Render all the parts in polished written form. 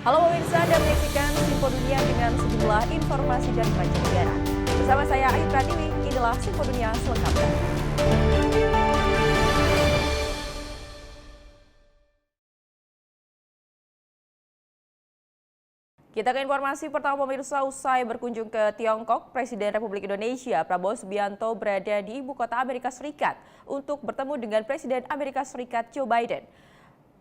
Halo pemirsa, Anda menyaksikan Info Dunia dengan sejumlah informasi dari mancanegara. Bersama saya Ayu Pratiwi, inilah Info Dunia selengkapnya. Kita ke informasi pertama pemirsa, usai berkunjung ke Tiongkok, Presiden Republik Indonesia Prabowo Subianto berada di ibu kota Amerika Serikat untuk bertemu dengan Presiden Amerika Serikat Joe Biden.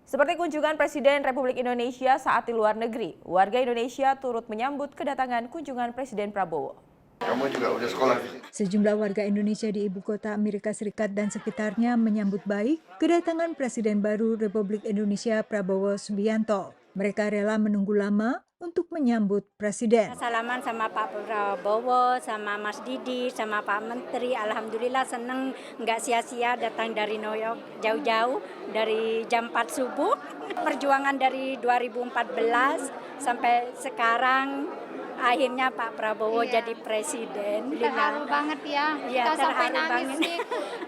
Seperti kunjungan Presiden Republik Indonesia saat di luar negeri, warga Indonesia turut menyambut kedatangan kunjungan Presiden Prabowo. Kamu juga udah sekolah? Sejumlah warga Indonesia di ibu kota Amerika Serikat dan sekitarnya menyambut baik kedatangan Presiden baru Republik Indonesia Prabowo Subianto. Mereka rela menunggu lama untuk menyambut Presiden. Salaman sama Pak Prabowo, sama Mas Didi, sama Pak Menteri. Alhamdulillah seneng, nggak sia-sia datang dari New York jauh-jauh, dari jam 4 subuh. Perjuangan dari 2014 sampai sekarang, akhirnya Pak Prabowo jadi presiden. Terharu banget ya, kita sampai nangis nih,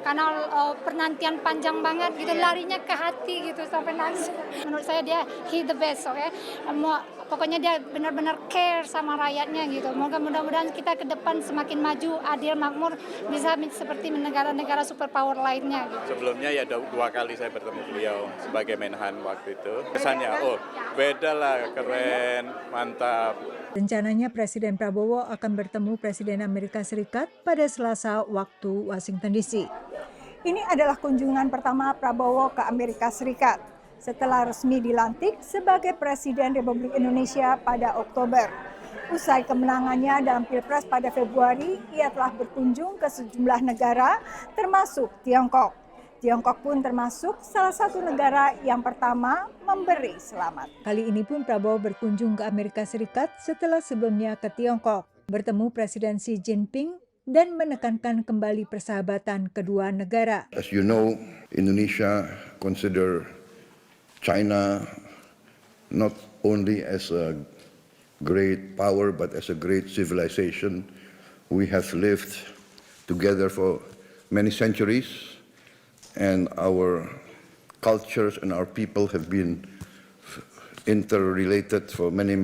karena penantian panjang banget gitu, larinya ke hati gitu sampai nangis. Menurut saya dia the best, oke? Pokoknya dia benar-benar care sama rakyatnya gitu. Mudah-mudahan kita ke depan semakin maju, adil, makmur, bisa seperti negara-negara superpower lainnya. Gitu. Sebelumnya ya 2 kali saya bertemu beliau sebagai Menhan waktu itu. Kesannya, beda lah, keren, mantap. Rencananya Presiden Prabowo akan bertemu Presiden Amerika Serikat pada Selasa waktu Washington DC. Ini adalah kunjungan pertama Prabowo ke Amerika Serikat setelah resmi dilantik sebagai Presiden Republik Indonesia pada Oktober. Usai kemenangannya dalam Pilpres pada Februari, ia telah berkunjung ke sejumlah negara termasuk Tiongkok. Tiongkok pun termasuk salah satu negara yang pertama memberi selamat. Kali ini pun Prabowo berkunjung ke Amerika Serikat setelah sebelumnya ke Tiongkok, bertemu Presiden Xi Jinping dan menekankan kembali persahabatan kedua negara. As you know, Indonesia consider China not only as a great power but as a great civilization. We have lived together for many centuries, and our cultures and our people have been interrelated for many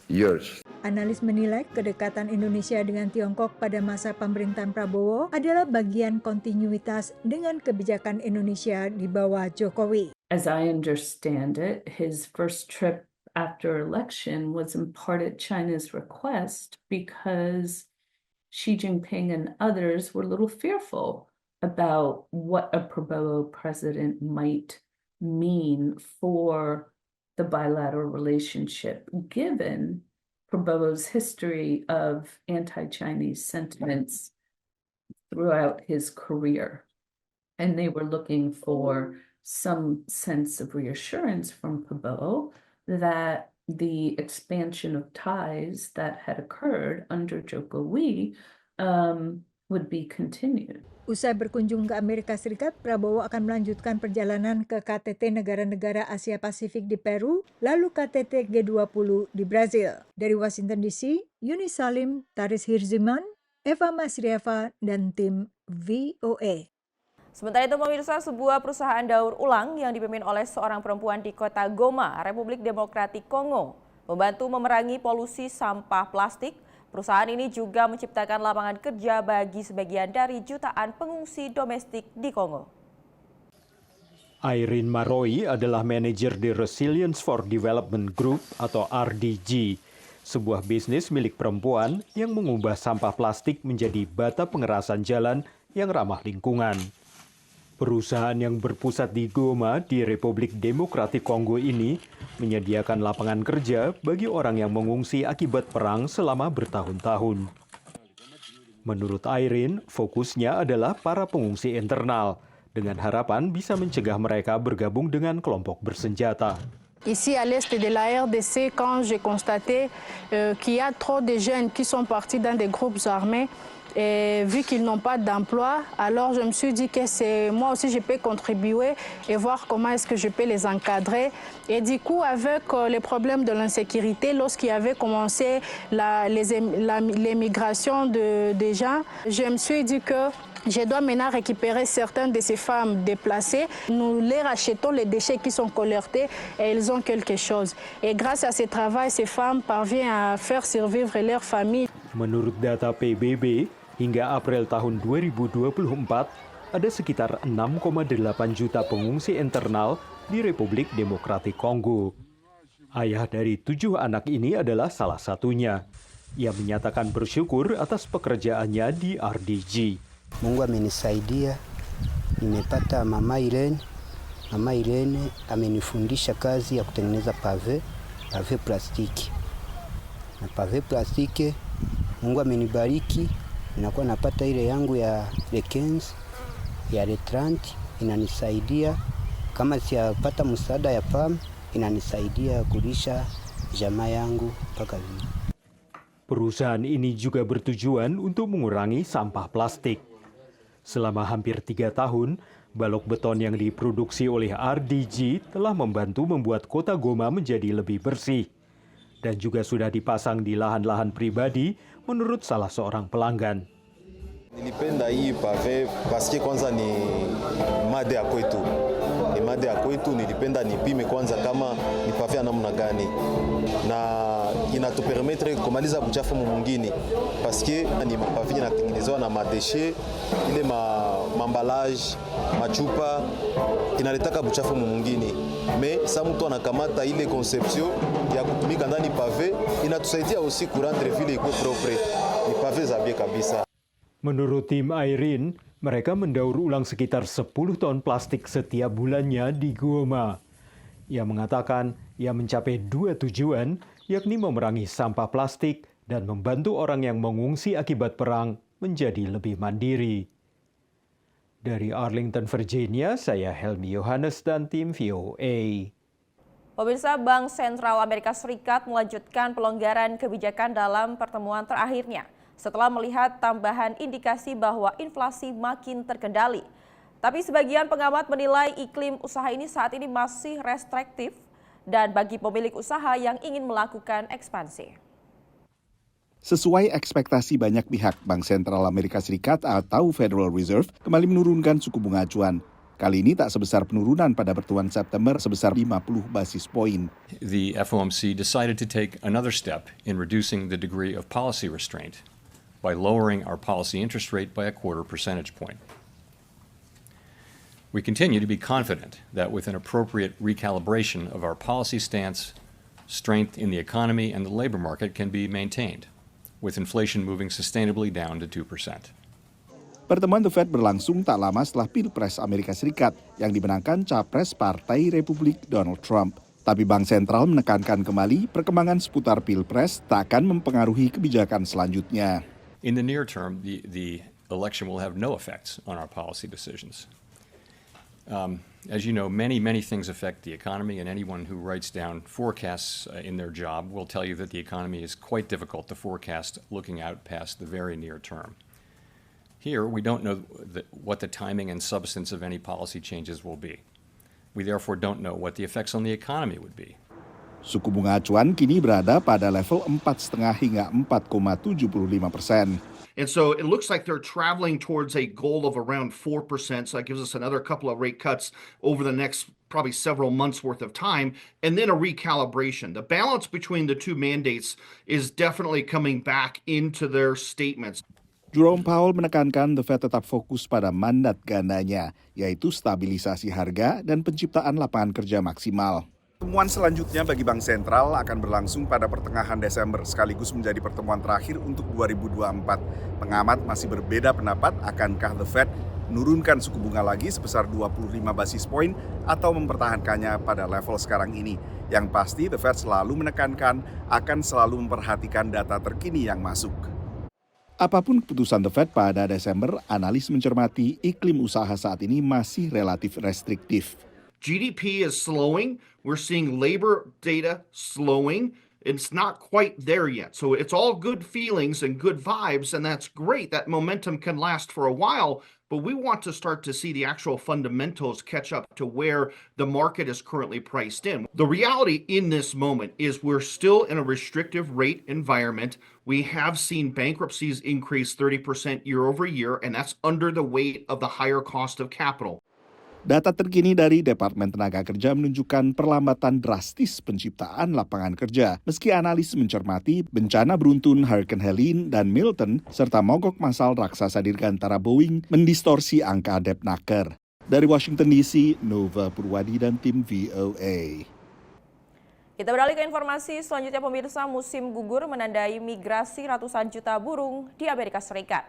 years. Analis menilai kedekatan Indonesia dengan Tiongkok pada masa pemerintahan Prabowo adalah bagian kontinuitas dengan kebijakan Indonesia di bawah Jokowi. As I understand it, his first trip after election was in part at China's request because Xi Jinping and others were a little fearful about what a Prabowo president might mean for the bilateral relationship, given Prabowo's history of anti-Chinese sentiments throughout his career. And they were looking for some sense of reassurance from Prabowo that the expansion of ties that had occurred under Jokowi would be continued. Usai berkunjung ke Amerika Serikat, Prabowo akan melanjutkan perjalanan ke KTT negara-negara Asia Pasifik di Peru, lalu KTT G20 di Brazil. Dari Washington DC, Yuni Salim, Taris Hirziman, Eva Masrieva, dan tim VOA. Sementara itu pemirsa, sebuah perusahaan daur ulang yang dipimpin oleh seorang perempuan di kota Goma, Republik Demokratik Kongo, membantu memerangi polusi sampah plastik. Perusahaan ini juga menciptakan lapangan kerja bagi sebagian dari jutaan pengungsi domestik di Kongo. Irene Maroi adalah manajer di Resilience for Development Group atau RDG, sebuah bisnis milik perempuan yang mengubah sampah plastik menjadi bata pengerasan jalan yang ramah lingkungan. Perusahaan yang berpusat di Goma di Republik Demokratik Kongo ini menyediakan lapangan kerja bagi orang yang mengungsi akibat perang selama bertahun-tahun. Menurut Irene, fokusnya adalah para pengungsi internal, dengan harapan bisa mencegah mereka bergabung dengan kelompok bersenjata. Ici à l'est de la RDC, quand j'ai constaté qu'il y a trop de jeunes qui sont partis dans des groupes armés, et vu qu'ils n'ont pas d'emploi, alors je me suis dit que moi aussi je peux contribuer et voir comment est-ce que je peux les encadrer. Et du coup, avec les problèmes de l'insécurité, lorsqu'il y avait commencé l'émigration des gens, je me suis dit que Je dois maintenant récupérer certaines de ces femmes déplacées. Nous les rachetons les déchets qui sont collectés et elles ont quelque chose. Et grâce à ce travail, ces femmes parviennent à faire survivre leur famille. Menurut data PBB, hingga April tahun 2024, ada sekitar 6,8 juta pengungsi internal di Republik Demokratik Kongo. Ayah dari 7 anak ini adalah salah satunya. Ia menyatakan bersyukur atas pekerjaannya di RDG. Mungu amenisaidia, nimepata mama Irene. Mama Irene amenifundisha kazi ya kutengeneza pave plastiki. Na pave plastiki, Mungu amenibariki, ninakuwa napata ile yangu ya lekens, ya retranti, inanisaidia. Kama siyapata msaada ya PAM, inanisaidia kulisha jamaa yangu mpaka vile. Perusahaan ini juga bertujuan untuk mengurangi sampah plastik. Selama hampir 3 tahun, balok beton yang diproduksi oleh RDG telah membantu membuat kota Goma menjadi lebih bersih. Dan juga sudah dipasang di lahan-lahan pribadi menurut salah seorang pelanggan. Nilipenda hii pave paske kwanza ni made ya kwetu. Ni made ya kwetu, nilipenda nipime kwanza kama ni pave ya namna gani. Na inatupermetre kumaliza buchafu mwingine paske ni pave inatengenezewa na madeshe ile mambalage machupa inaletaka buchafu mwingine. Me sa mtu anakamata ile conception ya kutumika ndani pave inatusaidia aussi kurendre vile iko propre. Ni pave za bien kabisa. Menurut tim Irene, mereka mendaur ulang sekitar 10 ton plastik setiap bulannya di Goma. Ia mengatakan ia mencapai 2 tujuan, yakni memerangi sampah plastik dan membantu orang yang mengungsi akibat perang menjadi lebih mandiri. Dari Arlington, Virginia, saya Helmi Yohanes dan tim VOA. Pemirsa, Bank Sentral Amerika Serikat melanjutkan pelonggaran kebijakan dalam pertemuan terakhirnya setelah melihat tambahan indikasi bahwa inflasi makin terkendali. Tapi sebagian pengamat menilai iklim usaha ini saat ini masih restriktif dan bagi pemilik usaha yang ingin melakukan ekspansi. Sesuai ekspektasi banyak pihak, Bank Sentral Amerika Serikat atau Federal Reserve kembali menurunkan suku bunga acuan. Kali ini tak sebesar penurunan pada pertemuan September sebesar 50 basis poin. The FOMC decided to take another step in reducing the degree of policy restraint by lowering our policy interest rate by 0.25 percentage point. We continue to be confident that with an appropriate recalibration of our policy stance, strength in the economy and the labor market can be maintained, with inflation moving sustainably down to 2%. Pertemuan The Fed berlangsung tak lama setelah Pilpres Amerika Serikat yang dimenangkan Capres Partai Republik Donald Trump. Tapi Bank Sentral menekankan kembali perkembangan seputar Pilpres tak akan mempengaruhi kebijakan selanjutnya. In the near term, the election will have no effects on our policy decisions. As you know, many things affect the economy, and anyone who writes down forecasts in their job will tell you that the economy is quite difficult to forecast looking out past the very near term. Here, we don't know what the timing and substance of any policy changes will be. We therefore don't know what the effects on the economy would be. Suku bunga acuan kini berada pada level 4,5 hingga 4,75%. And so it looks like they're traveling towards a goal of around 4%. So that gives us another couple of rate cuts over the next probably several months worth of time, and then a recalibration. The balance between the two mandates is definitely coming back into their statements. Jerome Powell menekankan The Fed tetap fokus pada mandat gandanya, yaitu stabilisasi harga dan penciptaan lapangan kerja maksimal. Pertemuan selanjutnya bagi Bank Sentral akan berlangsung pada pertengahan Desember, sekaligus menjadi pertemuan terakhir untuk 2024. Pengamat masih berbeda pendapat akankah The Fed menurunkan suku bunga lagi sebesar 25 basis poin atau mempertahankannya pada level sekarang ini. Yang pasti The Fed selalu menekankan akan selalu memperhatikan data terkini yang masuk. Apapun keputusan The Fed pada Desember, analis mencermati iklim usaha saat ini masih relatif restriktif. GDP is slowing. We're seeing labor data slowing. It's not quite there yet. So it's all good feelings and good vibes, and that's great. That momentum can last for a while. but we want to start to see the actual fundamentals catch up to where the market is currently priced in. The reality in this moment is we're still in a restrictive rate environment. We have seen bankruptcies increase 30% year over year, and that's under the weight of the higher cost of capital. Data terkini dari Departemen Tenaga Kerja menunjukkan perlambatan drastis penciptaan lapangan kerja. Meski analis mencermati bencana beruntun Hurricane Helene dan Milton, serta mogok massal raksasa dirgantara Boeing mendistorsi angka Debtnaker. Dari Washington DC, Nova Purwadi dan tim VOA. Kita beralih ke informasi selanjutnya, pemirsa. Musim gugur menandai migrasi ratusan juta burung di Amerika Serikat.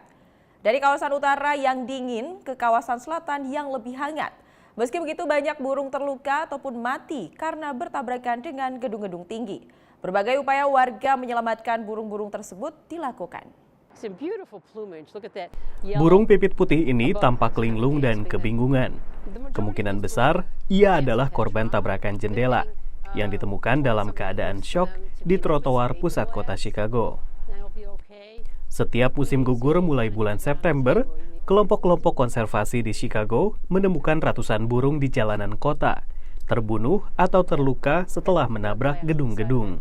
Dari kawasan utara yang dingin ke kawasan selatan yang lebih hangat. Meski begitu, banyak burung terluka ataupun mati karena bertabrakan dengan gedung-gedung tinggi. Berbagai upaya warga menyelamatkan burung-burung tersebut dilakukan. Burung pipit putih ini tampak linglung dan kebingungan. Kemungkinan besar ia adalah korban tabrakan jendela yang ditemukan dalam keadaan syok di trotoar pusat kota Chicago. Setiap musim gugur mulai bulan September, kelompok-kelompok konservasi di Chicago menemukan ratusan burung di jalanan kota, terbunuh atau terluka setelah menabrak gedung-gedung.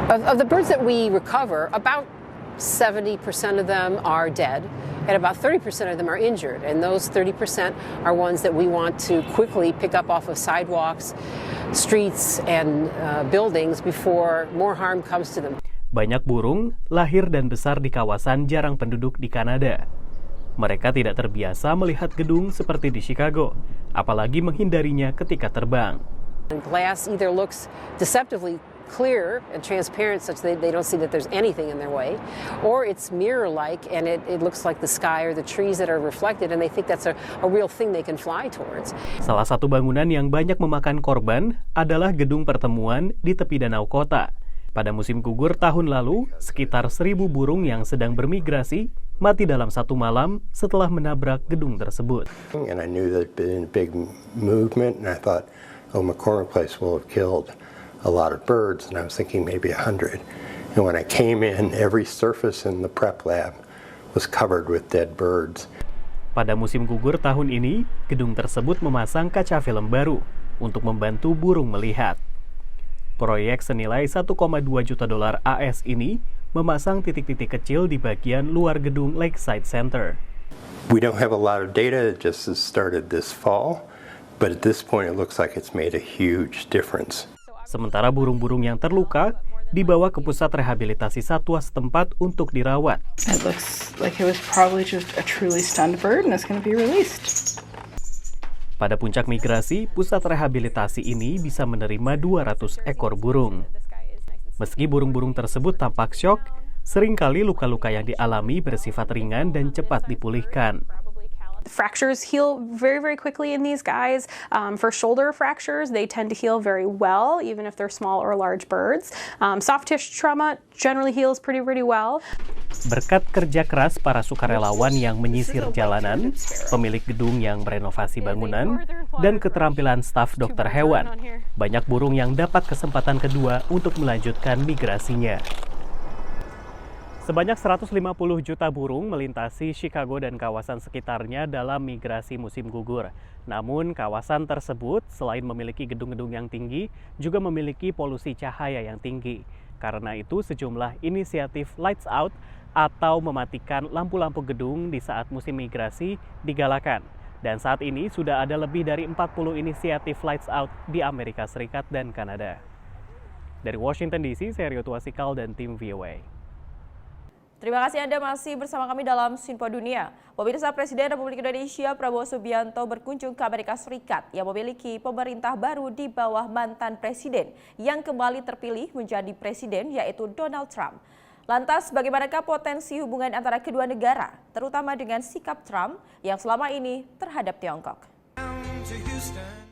Of the birds that we recover, about 70% of them are dead, and about 30% of them are injured. And those 30% are ones that we want to quickly pick up off of sidewalks, streets, and buildings before more harm comes to them. Banyak burung lahir dan besar di kawasan jarang penduduk di Kanada. Mereka tidak terbiasa melihat gedung seperti di Chicago, apalagi menghindarinya ketika terbang. Glass either looks deceptively clear and transparent such that they don't see that there's anything in their way, or it's mirror-like and it looks like the sky or the trees that are reflected and they think that's a real thing they can fly towards. Salah satu bangunan yang banyak memakan korban adalah gedung pertemuan di tepi danau kota. Pada musim gugur tahun lalu, sekitar 1.000 burung yang sedang bermigrasi mati dalam satu malam setelah menabrak gedung tersebut. And I knew there'd been a big movement, and I thought, oh, McCormick Place will have killed a lot of birds, and I was thinking maybe 100. And when I came in, every surface in the prep lab was covered with dead birds. Pada musim gugur tahun ini, gedung tersebut memasang kaca film baru untuk membantu burung melihat. Proyek senilai $1,2 juta AS ini memasang titik-titik kecil di bagian luar gedung Lakeside Center. We don't have a lot of data, it just has started this fall, but at this point it looks like it's made a huge difference. Sementara burung-burung yang terluka dibawa ke pusat rehabilitasi satwa setempat untuk dirawat. It looks like it was probably just a truly stunned bird and it's going to be released. Pada puncak migrasi, pusat rehabilitasi ini bisa menerima 200 ekor burung. Meski burung-burung tersebut tampak syok, seringkali luka-luka yang dialami bersifat ringan dan cepat dipulihkan. Fractures heal very, very quickly in these guys. For shoulder fractures, they tend to heal very well, even if they're small or large birds. Soft tissue trauma generally heals pretty well. Berkat kerja keras para sukarelawan yang menyisir jalanan, pemilik gedung yang merenovasi bangunan, dan keterampilan staf dokter hewan, banyak burung yang dapat kesempatan kedua untuk melanjutkan migrasinya. Sebanyak 150 juta burung melintasi Chicago dan kawasan sekitarnya dalam migrasi musim gugur. Namun, kawasan tersebut selain memiliki gedung-gedung yang tinggi, juga memiliki polusi cahaya yang tinggi. Karena itu, sejumlah inisiatif Lights Out atau mematikan lampu-lampu gedung di saat musim migrasi digalakan. Dan saat ini sudah ada lebih dari 40 inisiatif Lights Out di Amerika Serikat dan Kanada. Dari Washington DC, saya Rio Tuasikal dan tim VOA. Terima kasih Anda masih bersama kami dalam Sinpo Dunia. Pemirsa, Presiden Republik Indonesia Prabowo Subianto berkunjung ke Amerika Serikat yang memiliki pemerintah baru di bawah mantan presiden yang kembali terpilih menjadi presiden, yaitu Donald Trump. Lantas, bagaimanakah potensi hubungan antara kedua negara, terutama dengan sikap Trump yang selama ini terhadap Tiongkok?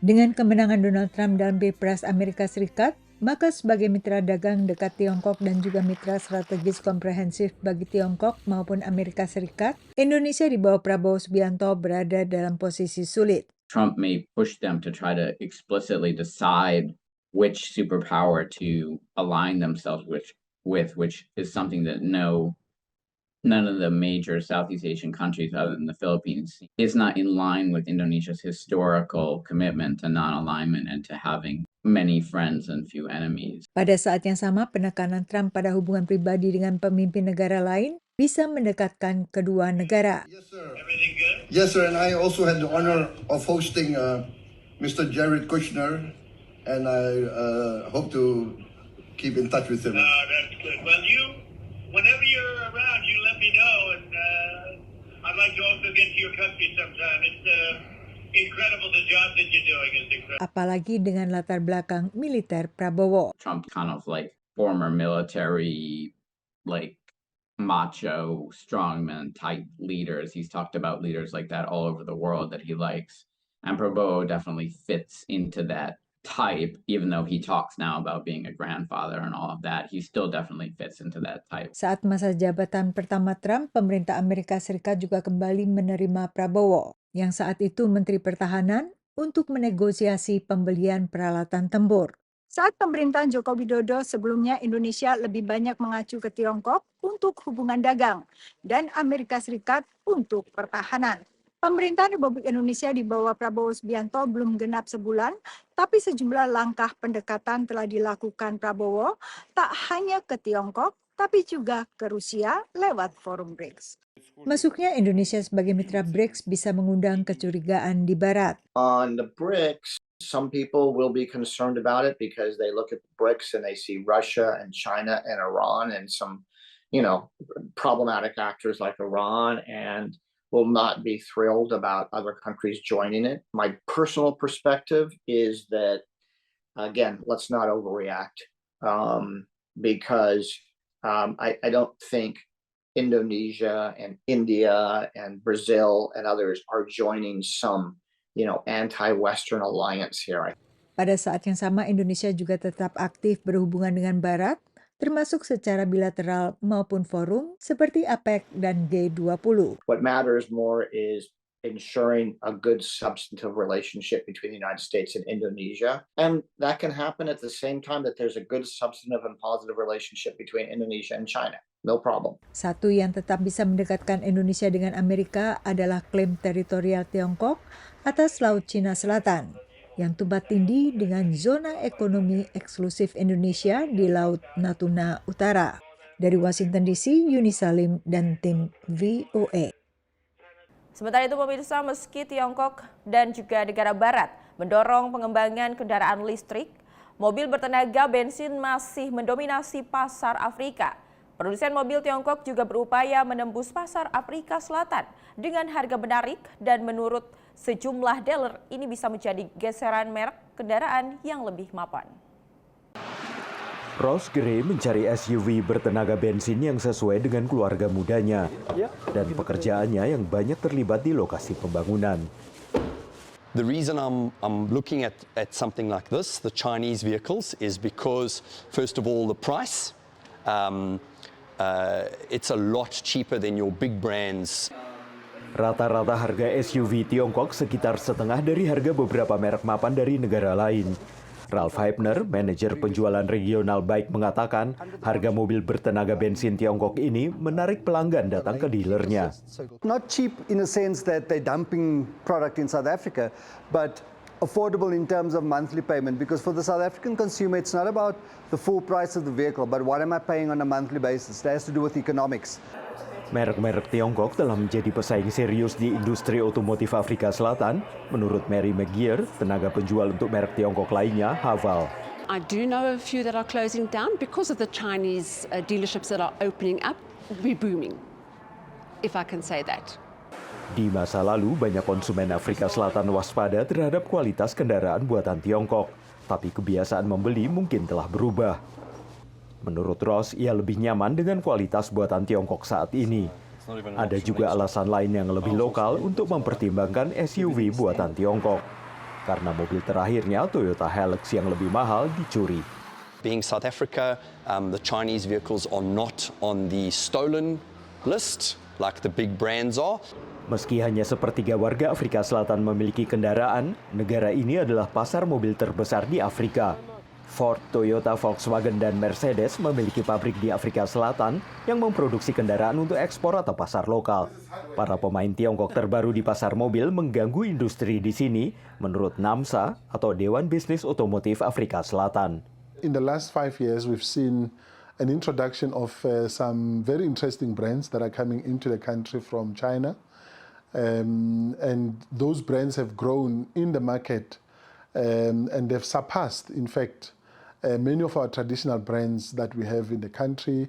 Dengan kemenangan Donald Trump dalam Pilpres Amerika Serikat, maka sebagai mitra dagang dekat Tiongkok dan juga mitra strategis komprehensif bagi Tiongkok maupun Amerika Serikat, Indonesia di bawah Prabowo Subianto berada dalam posisi sulit. Trump may push them to try to explicitly decide which superpower to align themselves with, which is something that no none of the major Southeast Asian countries other than the Philippines is not in line with Indonesia's historical commitment to non-alignment and to having many friends and few enemies. Pada saat yang sama, penekanan Trump pada hubungan pribadi dengan pemimpin negara lain bisa mendekatkan kedua negara. Yes, sir, and I also had the honor of hosting Mr. Jared Kushner, and I hope to keep in touch with him. That's good. Well, whenever you're around, you let me know, and I'd like to also get to your country sometime. It's incredible, the job that you're doing is incredible. Apalagi dengan latar belakang militer Prabowo. Trump kind of like former military, like macho, strongman type leaders. He's talked about leaders like that all over the world that he likes. And Prabowo definitely fits into that type, even though he talks now about being a grandfather and all of that, he still definitely fits into that type. Saat masa jabatan pertama Trump, pemerintah Amerika Serikat juga kembali menerima Prabowo, yang saat itu Menteri Pertahanan, untuk menegosiasi pembelian peralatan tempur. Saat pemerintahan Joko Widodo sebelumnya, Indonesia lebih banyak mengacu ke Tiongkok untuk hubungan dagang dan Amerika Serikat untuk pertahanan. Pemerintahan Republik Indonesia di bawah Prabowo Subianto belum genap sebulan, tapi sejumlah langkah pendekatan telah dilakukan Prabowo tak hanya ke Tiongkok, tapi juga ke Rusia lewat forum BRICS. Masuknya Indonesia sebagai mitra BRICS bisa mengundang kecurigaan di Barat. On the BRICS, some people will be concerned about it because they look at the BRICS and they see Russia and China and Iran and some, problematic actors like Iran, and will not be thrilled about other countries joining it. My personal perspective is that, again, let's not overreact because I don't think Indonesia and India and Brazil and others are joining some, anti-Western alliance here. Pada saat yang sama, Indonesia juga tetap aktif berhubungan dengan Barat, termasuk secara bilateral maupun forum seperti APEC dan G20. What matters more is ensuring a good substantive relationship between the United States and Indonesia. And that can happen at the same time that there's a good substantive and positive relationship between Indonesia and China. No problem. Satu yang tetap bisa mendekatkan Indonesia dengan Amerika adalah klaim teritorial Tiongkok atas Laut Cina Selatan, yang tumpang tindih dengan zona ekonomi eksklusif Indonesia di Laut Natuna Utara. Dari Washington DC, Yuni Salim dan tim VOA. Sementara itu pemirsa, meski Tiongkok dan juga negara barat mendorong pengembangan kendaraan listrik, mobil bertenaga bensin masih mendominasi pasar Afrika. Produsen mobil Tiongkok juga berupaya menembus pasar Afrika Selatan dengan harga menarik dan menurut sejumlah dealer ini bisa menjadi geseran merek kendaraan yang lebih mapan. Ross Gray mencari SUV bertenaga bensin yang sesuai dengan keluarga mudanya dan pekerjaannya yang banyak terlibat di lokasi pembangunan. The reason I'm looking at something like this, the Chinese vehicles, is because first of all the price. It's a lot cheaper than your big brands. Rata-rata harga SUV Tiongkok sekitar setengah dari harga beberapa merek mapan dari negara lain. Ralph Heibner, manajer penjualan regional Bike, mengatakan harga mobil bertenaga bensin Tiongkok ini menarik pelanggan datang ke dealernya. Not cheap in a sense that they're dumping product in South Africa, but affordable in terms of monthly payment, because for the South African consumer it's not about the full price of the vehicle, but what am I paying on a monthly basis. That has to do with economics. Merek-merek Tiongkok telah menjadi pesaing serius di industri otomotif Afrika Selatan, menurut Mary McGeer, tenaga penjual untuk merek Tiongkok lainnya, Haval. I do know a few that are closing down because of the Chinese dealerships that are opening up. We're booming, if I can say that. Di masa lalu, banyak konsumen Afrika Selatan waspada terhadap kualitas kendaraan buatan Tiongkok, tapi kebiasaan membeli mungkin telah berubah. Menurut Ross, ia lebih nyaman dengan kualitas buatan Tiongkok saat ini. Ada juga alasan lain yang lebih lokal untuk mempertimbangkan SUV buatan Tiongkok. Karena mobil terakhirnya, Toyota Hilux yang lebih mahal, dicuri. Being South Africa, the Chinese vehicles are not on the stolen list like the big brands are. Meski hanya sepertiga warga Afrika Selatan memiliki kendaraan, negara ini adalah pasar mobil terbesar di Afrika. Ford, Toyota, Volkswagen, dan Mercedes memiliki pabrik di Afrika Selatan yang memproduksi kendaraan untuk ekspor atau pasar lokal. Para pemain Tiongkok terbaru di pasar mobil mengganggu industri di sini, menurut NAMSA atau Dewan Bisnis Otomotif Afrika Selatan. In the last 5 years, we've seen an introduction of some very interesting brands that are coming into the country from China. And those brands have grown in the market and they've surpassed, in fact, many of our traditional brands that we have in the country.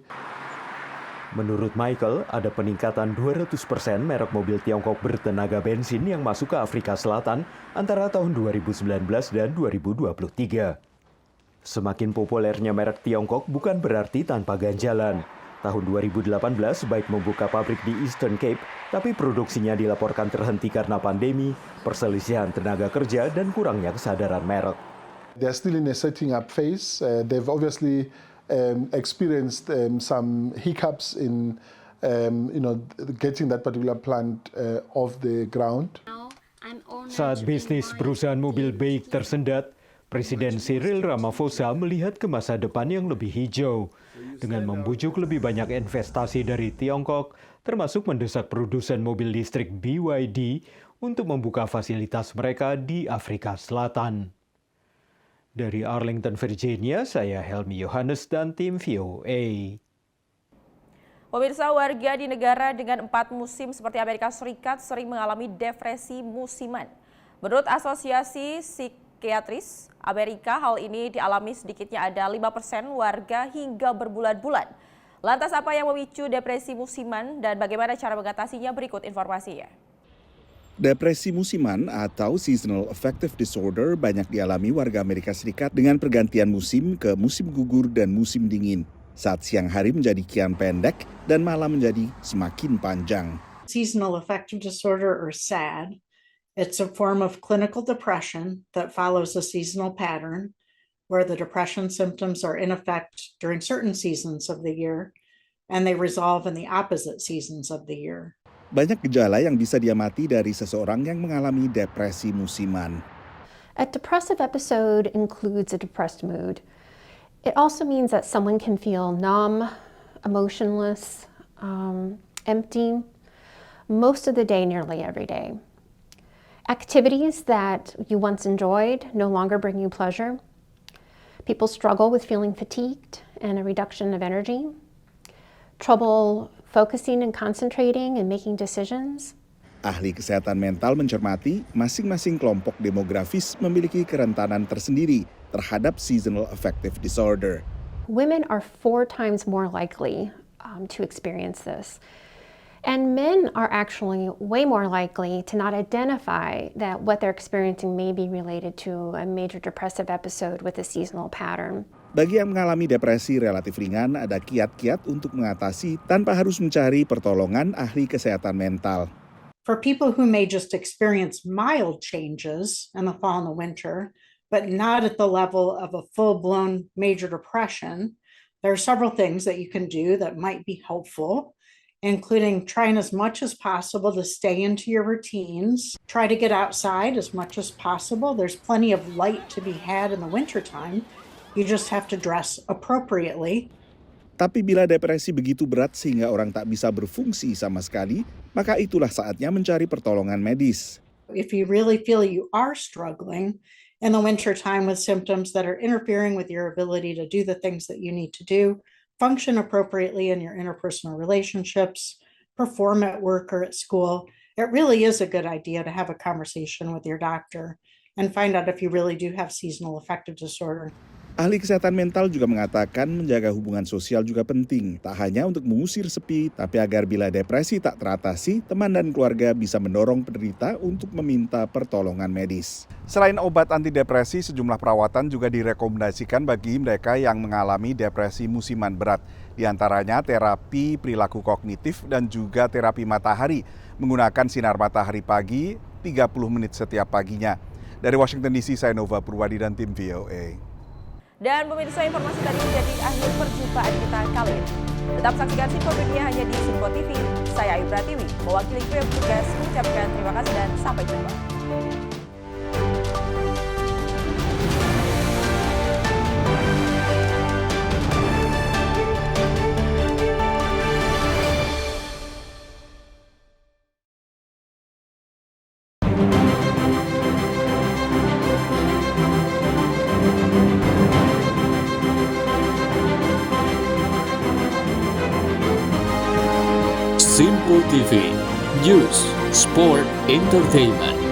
Menurut Michael, ada peningkatan 200% merek mobil Tiongkok bertenaga bensin yang masuk ke Afrika Selatan antara tahun 2019 dan 2023. Semakin populernya merek Tiongkok bukan berarti tanpa ganjalan. Tahun 2018 baik membuka pabrik di Eastern Cape, tapi produksinya dilaporkan terhenti karena pandemi, perselisihan tenaga kerja, dan kurangnya kesadaran merek. They're still in a setting up phase. They've obviously experienced some hiccups in getting that particular plant off the ground. Saat bisnis perusahaan mobil baik tersendat, Presiden Cyril Ramaphosa melihat ke masa depan yang lebih hijau dengan membujuk lebih banyak investasi dari Tiongkok, termasuk mendesak produsen mobil listrik BYD untuk membuka fasilitas mereka di Afrika Selatan. Dari Arlington, Virginia, saya Helmi Yohanes dan tim VOA. Pemirsa, warga di negara dengan 4 musim seperti Amerika Serikat sering mengalami depresi musiman. Menurut Asosiasi Psikiatris Amerika, hal ini dialami sedikitnya ada 5% warga hingga berbulan-bulan. Lantas apa yang memicu depresi musiman dan bagaimana cara mengatasinya? Berikut informasinya. Depresi musiman atau seasonal affective disorder banyak dialami warga Amerika Serikat dengan pergantian musim ke musim gugur dan musim dingin. Saat siang hari menjadi kian pendek dan malam menjadi semakin panjang. Seasonal affective disorder, or SAD, it's a form of clinical depression that follows a seasonal pattern where the depression symptoms are in effect during certain seasons of the year and they resolve in the opposite seasons of the year. Banyak gejala yang bisa diamati dari seseorang yang mengalami depresi musiman. A depressive episode includes a depressed mood. It also means that someone can feel numb, emotionless, empty, most of the day, nearly every day. Activities that you once enjoyed no longer bring you pleasure. People struggle with feeling fatigued and a reduction of energy. Trouble focusing and concentrating and making decisions. Ahli kesehatan mental mencermati masing-masing kelompok demografis memiliki kerentanan tersendiri terhadap seasonal affective disorder. Women are 4 times more likely to experience this. And men are actually way more likely to not identify that what they're experiencing may be related to a major depressive episode with a seasonal pattern. Bagi yang mengalami depresi relatif ringan, ada kiat-kiat untuk mengatasi tanpa harus mencari pertolongan ahli kesehatan mental. For people who may just experience mild changes in the fall and the winter, but not at the level of a full-blown major depression, there are several things that you can do that might be helpful, including trying as much as possible to stay into your routines. Try to get outside as much as possible. There's plenty of light to be had in the wintertime. You just have to dress appropriately. Tapi bila depresi begitu berat sehingga orang tak bisa berfungsi sama sekali, maka itulah saatnya mencari pertolongan medis. If you really feel you are struggling in the wintertime with symptoms that are interfering with your ability to do the things that you need to do, function appropriately in your interpersonal relationships, perform at work or at school, it really is a good idea to have a conversation with your doctor and find out if you really do have seasonal affective disorder. Ahli kesehatan mental juga mengatakan menjaga hubungan sosial juga penting, tak hanya untuk mengusir sepi, tapi agar bila depresi tak teratasi, teman dan keluarga bisa mendorong penderita untuk meminta pertolongan medis. Selain obat antidepresi, sejumlah perawatan juga direkomendasikan bagi mereka yang mengalami depresi musiman berat. Di antaranya terapi perilaku kognitif dan juga terapi matahari, menggunakan sinar matahari pagi 30 menit setiap paginya. Dari Washington DC, saya Nova Purwadi dan tim VOA. Dan pemirsa, informasi tadi menjadi akhir perjumpaan kita kali ini. Tetap saksikan Simpo Dunia hanya di Simpo TV. Saya Ayu Pratiwi, mewakili kru yang bertugas mengucapkan terima kasih dan sampai jumpa. Simple TV, News, Sport, Entertainment.